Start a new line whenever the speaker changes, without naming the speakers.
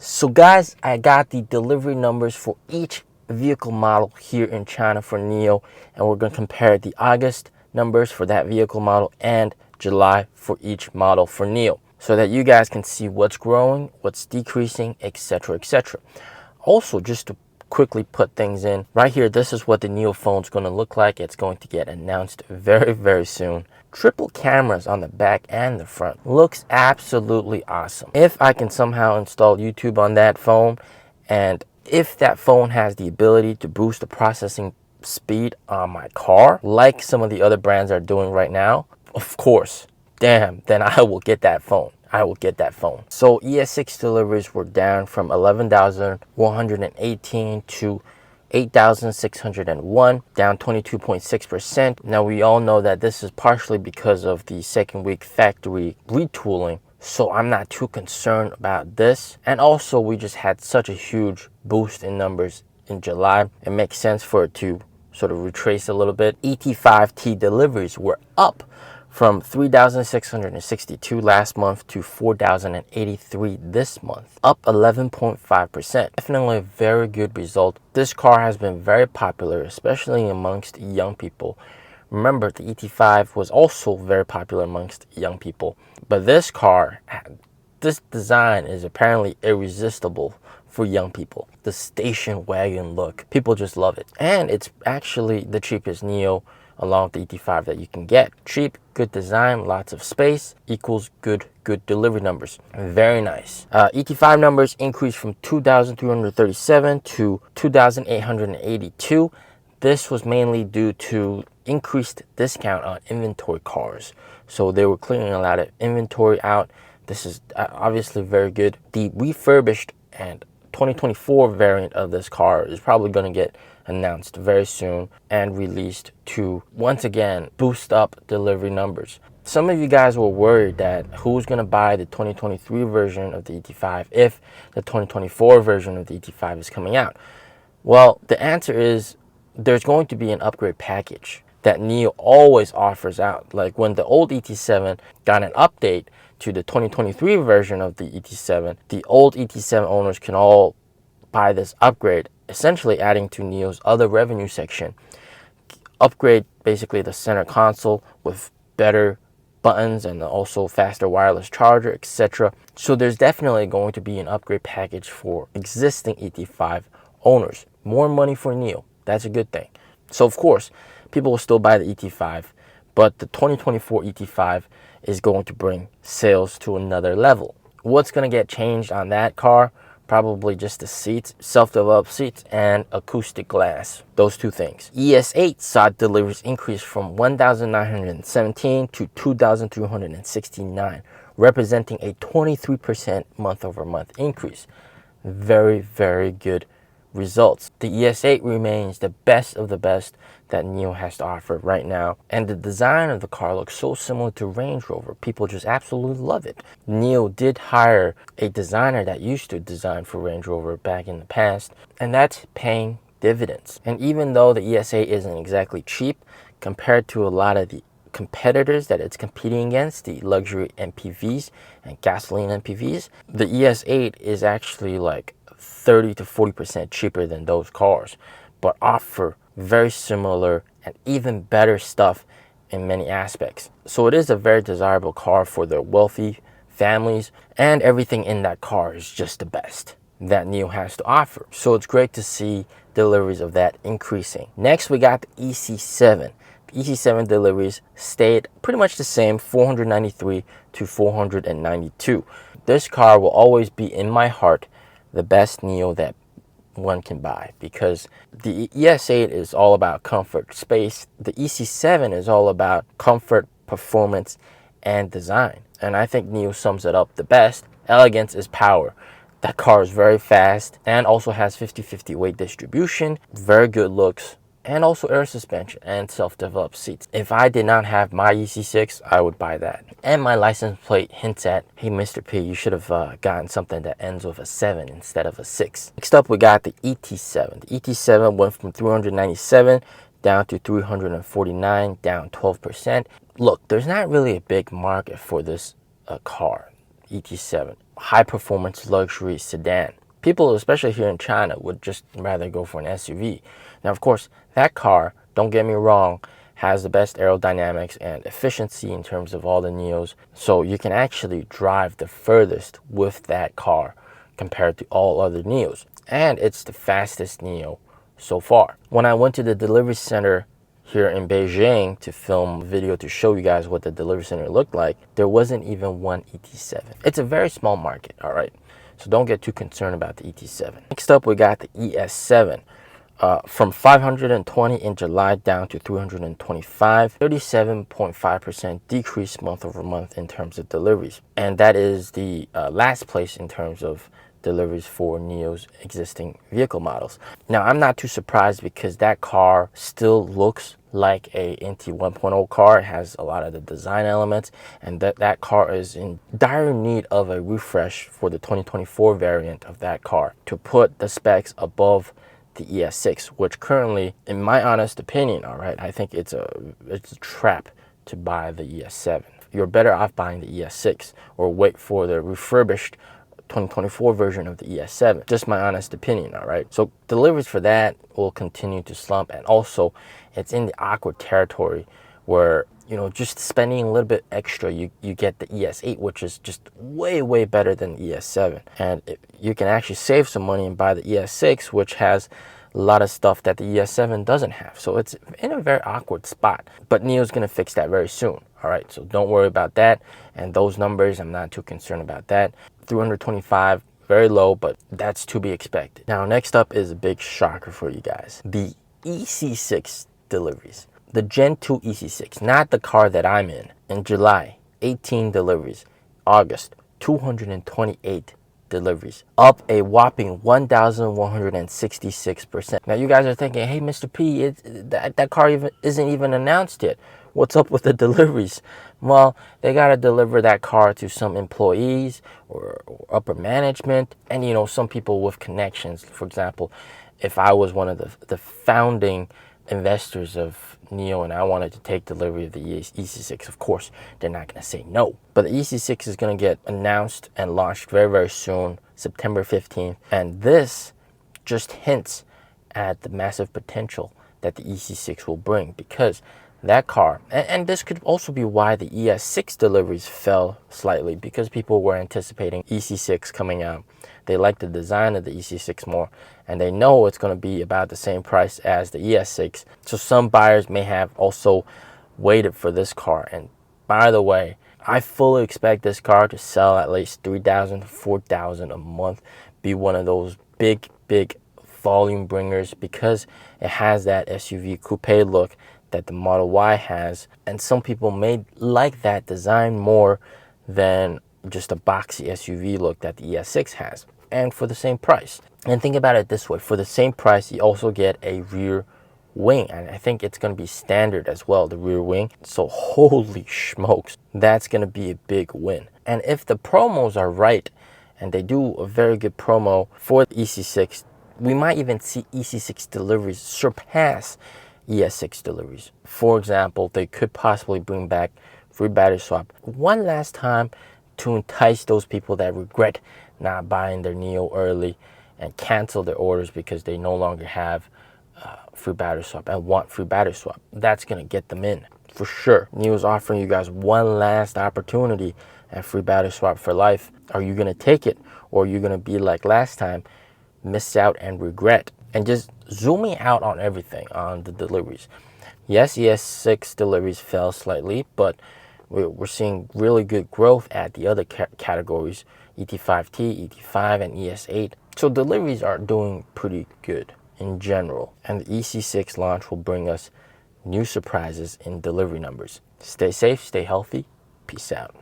So guys, I got the delivery numbers for each vehicle model here in China for NIO, and we're going to compare the August numbers for that vehicle model and July for each model for NIO, so that you guys can see what's growing, what's decreasing, etc, etc. Also, just to quickly put things in right here, this is what the NIO phone is going to look like. It's going to get announced very soon. Triple cameras on the back and the front. Looks absolutely awesome. If I can somehow install YouTube on that phone, and if that phone has the ability to boost the processing speed on my car like some of the other brands are doing right now, of course, damn, then I will get that phone. I will get that phone. So ES6 deliveries were down from 11,118 to 8,601, down 22.6%. Now we all know that this is partially because of the second week factory retooling, so I'm not too concerned about this. And also we just had such a huge boost in numbers in July. It makes sense for it to sort of retrace a little bit. ET5 deliveries were up from 3,662 last month to 4,083 this month, up 11.5%. Definitely a very good result. This car has been very popular, especially amongst young people. Remember, the ET5 was also very popular amongst young people, but this car, this design is apparently irresistible for young people. The station wagon look, people just love it. And it's actually the cheapest NIO along with the ET5 that you can get. Cheap, good design, lots of space equals good delivery numbers. Very nice. ET5 numbers increased from 2,337 to 2,882. This was mainly due to increased discount on inventory cars. So they were clearing a lot of inventory out. This is obviously very good. The refurbished and 2024 variant of this car is probably going to get announced very soon and released to once again boost up delivery numbers. Some of you guys were worried that who's going to buy the 2023 version of the ET5 if the 2024 version of the ET5 is coming out. Well, the answer is there's going to be an upgrade package that NIO always offers out. Like when the old ET7 got an update to the 2023 version of the ET7, the old ET7 owners can all buy this upgrade, essentially adding to NIO's other revenue section. Upgrade basically the center console with better buttons and also faster wireless charger, etc. So there's definitely going to be an upgrade package for existing ET5 owners. More money for NIO. That's a good thing. So of course, people will still buy the ET5, but the 2024 ET5 is going to bring sales to another level. What's going to get changed on that car? Probably just the seats, self-developed seats, and acoustic glass. Those two things. ES8 saw deliveries increase from 1,917 to 2,369, representing a 23% month-over-month increase. Very good results. The ES8 remains the best of the best that NIO has to offer right now, and the design of the car looks so similar to Range Rover. People just absolutely love it. NIO did hire a designer that used to design for Range Rover back in the past, and that's paying dividends. And even though the ES8 isn't exactly cheap compared to a lot of the competitors that it's competing against, the luxury MPVs and gasoline MPVs, the ES8 is actually like 30 to 40% cheaper than those cars, but offer very similar and even better stuff in many aspects. So it is a very desirable car for the wealthy families, and everything in that car is just the best that NIO has to offer. So it's great to see deliveries of that increasing. Next, we got the EC7. The EC7 deliveries stayed pretty much the same, 493 to 492. This car will always be in my heart the best NIO that one can buy, because the ES8 is all about comfort, space. The EC7 is all about comfort, performance, and design. And I think NIO sums it up the best. Elegance is power. That car is very fast and also has 50-50 weight distribution, very good looks, and also air suspension and self-developed seats. If I did not have my EC6, I would buy that. And my license plate hints at, hey, Mr. P, you should have gotten something that ends with a 7 instead of a 6. Next up, we got the ET7. The ET7 went from 397 down to 349, down 12%. Look, there's not really a big market for this car, ET7. high performance luxury sedan. People, especially here in China, would just rather go for an SUV. Now, of course, that car, don't get me wrong, has the best aerodynamics and efficiency in terms of all the NIOs. So you can actually drive the furthest with that car compared to all other NIOs. And it's the fastest NIO so far. When I went to the delivery center here in Beijing to film a video to show you guys what the delivery center looked like, there wasn't even one ET7. It's a very small market, all right? So don't get too concerned about the ET7. Next up, we got the ES7. From 520 in July down to 325, 37.5% decrease month over month in terms of deliveries. And that is the last place in terms of deliveries for NIO's existing vehicle models. Now, I'm not too surprised because that car still looks like a NT 1.0 car. It has a lot of the design elements, and that car is in dire need of a refresh for the 2024 variant of that car to put the specs above the ES6, which currently, in my honest opinion, all right, I think it's a trap to buy the ES7. You're better off buying the ES6 or wait for the refurbished 2024 version of the ES7. Just my honest opinion, all right? So deliveries for that will continue to slump, and also it's in the awkward territory where, you know, just spending a little bit extra, you get the ES8, which is just way better than the ES7. And you can actually save some money and buy the ES6, which has a lot of stuff that the ES7 doesn't have. So it's in a very awkward spot. But NIO's gonna fix that very soon. All right, so don't worry about that. And those numbers, I'm not too concerned about that. 325, very low, but that's to be expected. Now, next up is a big shocker for you guys. The EC6 Deliveries. The Gen 2 EC6, not the car that I'm in July, 18 deliveries. August, 228 deliveries, up a whopping 1,166%. Now you guys are thinking, hey, Mr. P, that car isn't even announced yet. What's up with the deliveries? Well, they got to deliver that car to some employees or upper management, and you know, some people with connections. For example, if I was one of the founding investors of NIO and I wanted to take delivery of the EC6, of course, they're not going to say no. But the EC6 is going to get announced and launched very soon, September 15th. And this just hints at the massive potential that the EC6 will bring, because that car, and this could also be why the ES6 deliveries fell slightly, because people were anticipating EC6 coming out. They like the design of the EC6 more, and they know it's going to be about the same price as the ES6. So some buyers may have also waited for this car. And by the way, I fully expect this car to sell at least 3,000 to 4,000 a month, be one of those big volume bringers, because it has that SUV coupe look that the Model Y has, and some people may like that design more than just a boxy SUV look that the ES6 has, and for the same price. And think about it this way, for the same price you also get a rear wing, and I think it's going to be standard as well, the rear wing. So holy smokes, that's going to be a big win. And if the promos are right and they do a very good promo for the EC6, we might even see EC6 deliveries surpass ES6 deliveries. For example, they could possibly bring back free battery swap one last time to entice those people that regret not buying their NIO early and cancel their orders because they no longer have free battery swap and want free battery swap. That's going to get them in for sure. NIO is offering you guys one last opportunity and free battery swap for life. Are you going to take it, or are you going to be like last time, miss out and regret? And just zooming out on everything on the deliveries. Yes, ES6 deliveries fell slightly, but we're seeing really good growth at the other categories, ET5T, ET5, and ES8. So deliveries are doing pretty good in general. And the EC6 launch will bring us new surprises in delivery numbers. Stay safe, stay healthy. Peace out.